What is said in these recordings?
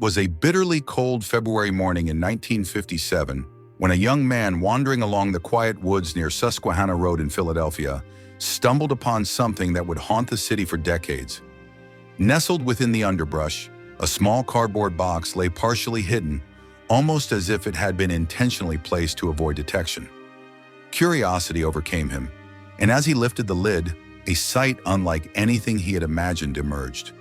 was a bitterly cold February morning in 1957 when a young man wandering along the quiet woods near Susquehanna Road in Philadelphia stumbled upon something that would haunt the city for decades. Nestled within the underbrush, a small cardboard box lay partially hidden, almost as if it had been intentionally placed to avoid detection. Curiosity overcame him, and as he lifted the lid, a sight unlike anything he had imagined emerged.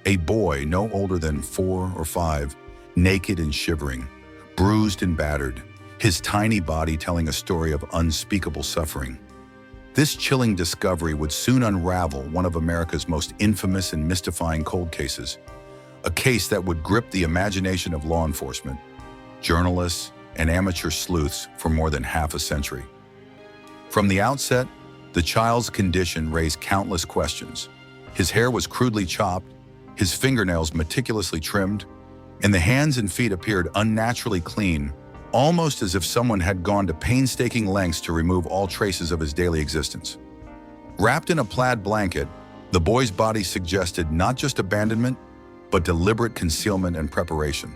A boy no older than 4 or 5, naked and shivering, bruised and battered, his tiny body telling a story of unspeakable suffering. This chilling discovery would soon unravel one of America's most infamous and mystifying cold cases, a case that would grip the imagination of law enforcement, journalists, and amateur sleuths for more than half a century. From the outset, the child's condition raised countless questions. His hair was crudely chopped, his fingernails meticulously trimmed, and the hands and feet appeared unnaturally clean, almost as if someone had gone to painstaking lengths to remove all traces of his daily existence. Wrapped in a plaid blanket, the boy's body suggested not just abandonment, but deliberate concealment and preparation.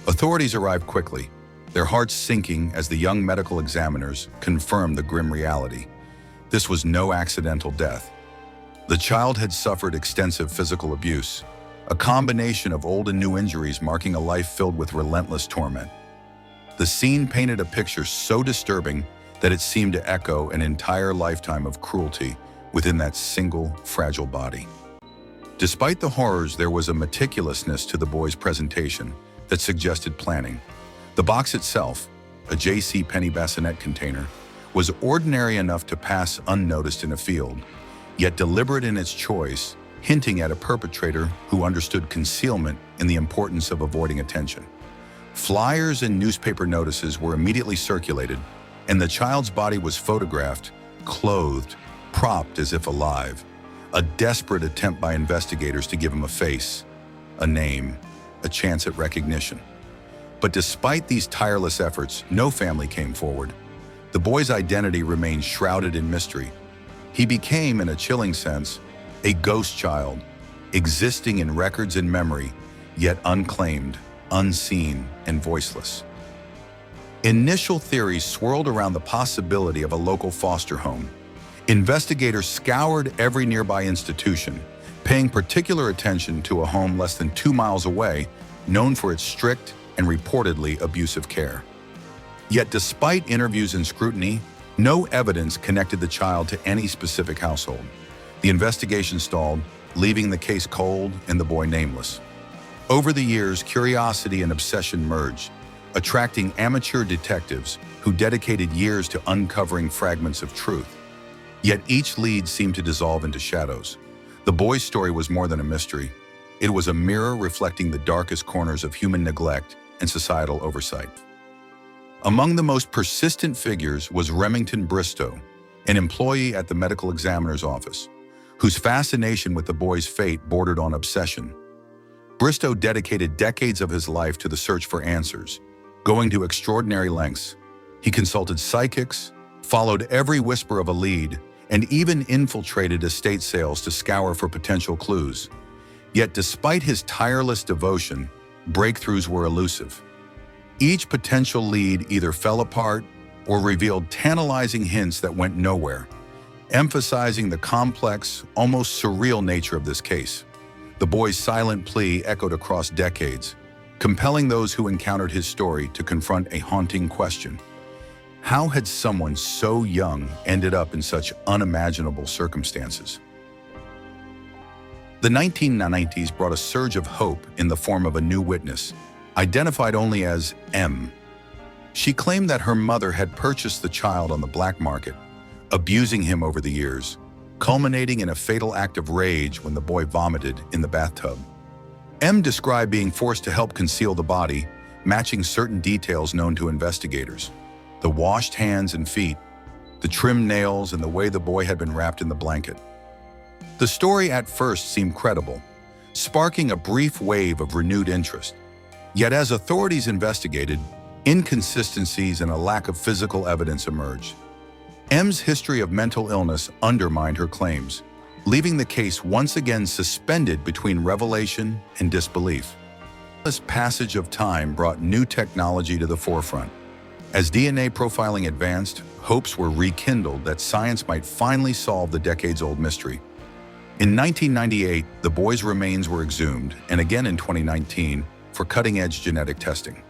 Authorities arrived quickly, their hearts sinking as the young medical examiners confirmed the grim reality. This was no accidental death. The child had suffered extensive physical abuse, a combination of old and new injuries marking a life filled with relentless torment. The scene painted a picture so disturbing that it seemed to echo an entire lifetime of cruelty within that single, fragile body. Despite the horrors, there was a meticulousness to the boy's presentation that suggested planning. The box itself, a J.C. Penney bassinet container, was ordinary enough to pass unnoticed in a field, yet deliberate in its choice, hinting at a perpetrator who understood concealment and the importance of avoiding attention. Flyers and newspaper notices were immediately circulated, and the child's body was photographed, clothed, propped as if alive, a desperate attempt by investigators to give him a face, a name, a chance at recognition. But despite these tireless efforts, no family came forward. The boy's identity remained shrouded in mystery. He became, in a chilling sense, a ghost child, existing in records and memory, yet unclaimed, unseen, and voiceless. Initial theories swirled around the possibility of a local foster home. Investigators scoured every nearby institution, paying particular attention to a home less than 2 miles away, known for its strict and reportedly abusive care. Yet despite interviews and scrutiny, no evidence connected the child to any specific household. The investigation stalled, leaving the case cold and the boy nameless. Over the years, curiosity and obsession merged, attracting amateur detectives who dedicated years to uncovering fragments of truth. Yet each lead seemed to dissolve into shadows. The boy's story was more than a mystery. It was a mirror reflecting the darkest corners of human neglect and societal oversight. Among the most persistent figures was Remington Bristow, an employee at the medical examiner's office, whose fascination with the boy's fate bordered on obsession. Bristow dedicated decades of his life to the search for answers, going to extraordinary lengths. He consulted psychics, followed every whisper of a lead, and even infiltrated estate sales to scour for potential clues. Yet despite his tireless devotion, breakthroughs were elusive. Each potential lead either fell apart or revealed tantalizing hints that went nowhere, emphasizing the complex, almost surreal nature of this case. The boy's silent plea echoed across decades, compelling those who encountered his story to confront a haunting question. How had someone so young ended up in such unimaginable circumstances? The 1990s brought a surge of hope in the form of a new witness, identified only as M. She claimed that her mother had purchased the child on the black market, abusing him over the years, culminating in a fatal act of rage when the boy vomited in the bathtub. M described being forced to help conceal the body, matching certain details known to investigators: the washed hands and feet, the trimmed nails, and the way the boy had been wrapped in the blanket. The story at first seemed credible, sparking a brief wave of renewed interest. Yet as authorities investigated, inconsistencies and a lack of physical evidence emerged. M's history of mental illness undermined her claims, leaving the case once again suspended between revelation and disbelief. This passage of time brought new technology to the forefront. As DNA profiling advanced, hopes were rekindled that science might finally solve the decades-old mystery. In 1998, the boy's remains were exhumed, and again in 2019, for cutting-edge genetic testing.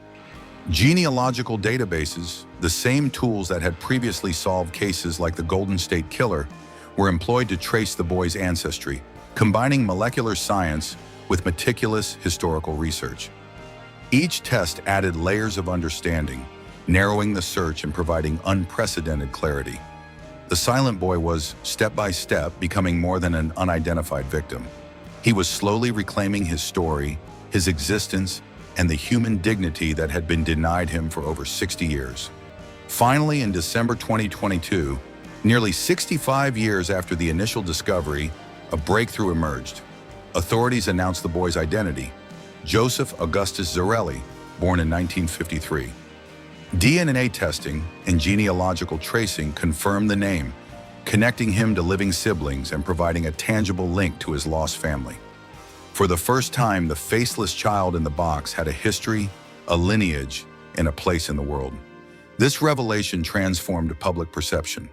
Genealogical databases, the same tools that had previously solved cases like the Golden State Killer, were employed to trace the boy's ancestry, combining molecular science with meticulous historical research. Each test added layers of understanding, narrowing the search and providing unprecedented clarity. The silent boy was, step by step, becoming more than an unidentified victim. He was slowly reclaiming his story, his existence, and the human dignity that had been denied him for over 60 years. Finally, in December 2022, nearly 65 years after the initial discovery, a breakthrough emerged. Authorities announced the boy's identity: Joseph Augustus Zerelli, born in 1953. DNA testing and genealogical tracing confirmed the name, connecting him to living siblings and providing a tangible link to his lost family. For the first time, the faceless child in the box had a history, a lineage, and a place in the world. This revelation transformed public perception.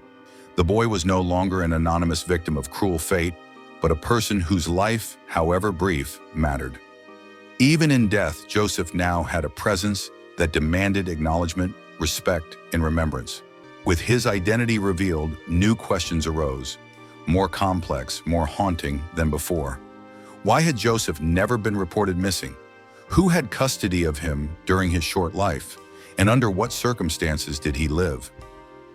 The boy was no longer an anonymous victim of cruel fate, but a person whose life, however brief, mattered. Even in death, Joseph now had a presence that demanded acknowledgement, respect, and remembrance. With his identity revealed, new questions arose, more complex, more haunting than before. Why had Joseph never been reported missing? Who had custody of him during his short life? And under what circumstances did he live?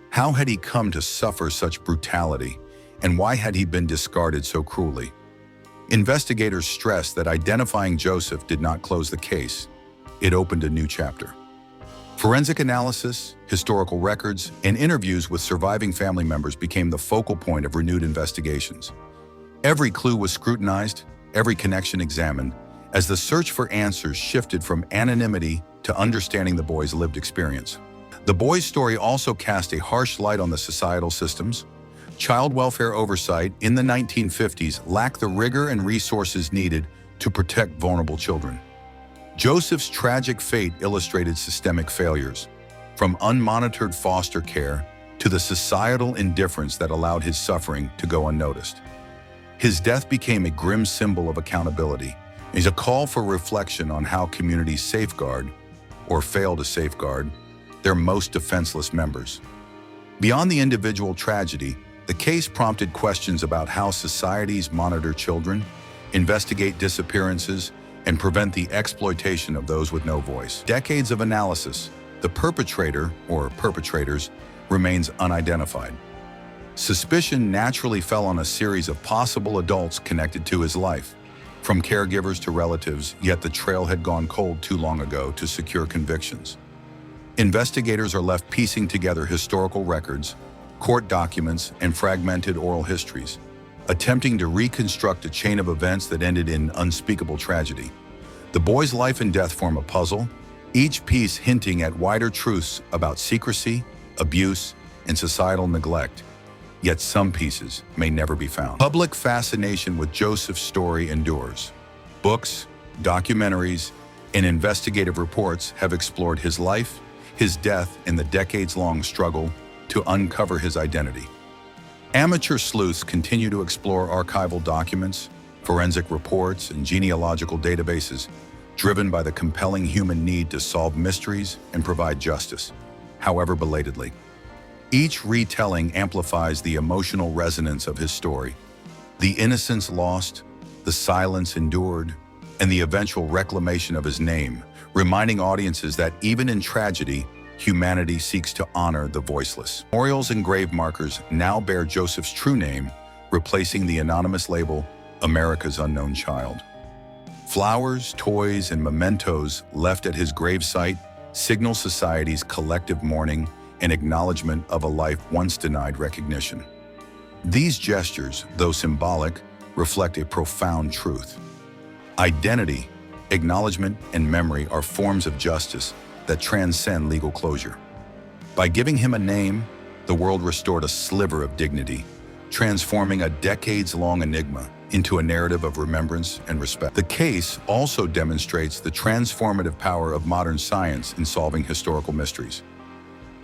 How had he come to suffer such brutality? And why had he been discarded so cruelly? Investigators stressed that identifying Joseph did not close the case. It opened a new chapter. Forensic analysis, historical records, and interviews with surviving family members became the focal point of renewed investigations. Every clue was scrutinized, every connection examined, as the search for answers shifted from anonymity to understanding the boy's lived experience. The boy's story also cast a harsh light on the societal systems. Child welfare oversight in the 1950s lacked the rigor and resources needed to protect vulnerable children. Joseph's tragic fate illustrated systemic failures, from unmonitored foster care to the societal indifference that allowed his suffering to go unnoticed. His death became a grim symbol of accountability. It's a call for reflection on how communities safeguard, or fail to safeguard, their most defenseless members. Beyond the individual tragedy, the case prompted questions about how societies monitor children, investigate disappearances, and prevent the exploitation of those with no voice. Decades of analysis, the perpetrator, or perpetrators, remains unidentified. Suspicion naturally fell on a series of possible adults connected to his life, from caregivers to relatives, yet the trail had gone cold too long ago to secure convictions. Investigators are left piecing together historical records, court documents, and fragmented oral histories, attempting to reconstruct a chain of events that ended in unspeakable tragedy. The boy's life and death form a puzzle, each piece hinting at wider truths about secrecy, abuse, and societal neglect. Yet some pieces may never be found. Public fascination with Joseph's story endures. Books, documentaries, and investigative reports have explored his life, his death, and the decades-long struggle to uncover his identity. Amateur sleuths continue to explore archival documents, forensic reports, and genealogical databases, driven by the compelling human need to solve mysteries and provide justice, however belatedly. Each retelling amplifies the emotional resonance of his story. The innocence lost, the silence endured, and the eventual reclamation of his name, reminding audiences that even in tragedy, humanity seeks to honor the voiceless. Memorials and grave markers now bear Joseph's true name, replacing the anonymous label, America's Unknown Child. Flowers, toys, and mementos left at his gravesite signal society's collective mourning and acknowledgement of a life once denied recognition. These gestures, though symbolic, reflect a profound truth. Identity, acknowledgement, and memory are forms of justice that transcend legal closure. By giving him a name, the world restored a sliver of dignity, transforming a decades-long enigma into a narrative of remembrance and respect. The case also demonstrates the transformative power of modern science in solving historical mysteries.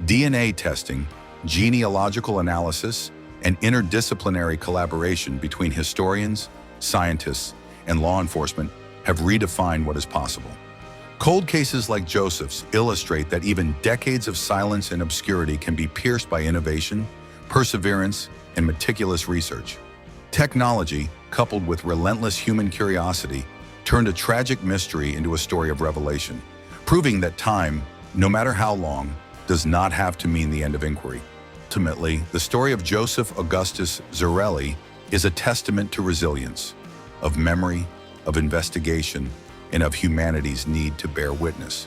DNA testing, genealogical analysis, and interdisciplinary collaboration between historians, scientists, and law enforcement have redefined what is possible. Cold cases like Joseph's illustrate that even decades of silence and obscurity can be pierced by innovation, perseverance, and meticulous research. Technology, coupled with relentless human curiosity, turned a tragic mystery into a story of revelation, proving that time, no matter how long, does not have to mean the end of inquiry. Ultimately, the story of Joseph Augustus Zerelli is a testament to resilience, of memory, of investigation, and of humanity's need to bear witness.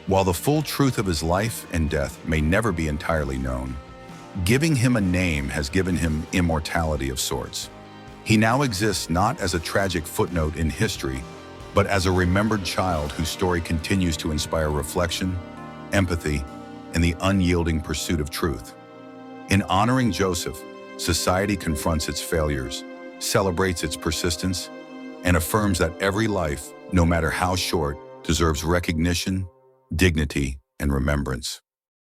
While the full truth of his life and death may never be entirely known, giving him a name has given him immortality of sorts. He now exists not as a tragic footnote in history, but as a remembered child whose story continues to inspire reflection, empathy, and the unyielding pursuit of truth. In honoring Joseph, society confronts its failures, celebrates its persistence, and affirms that every life, no matter how short, deserves recognition, dignity, and remembrance.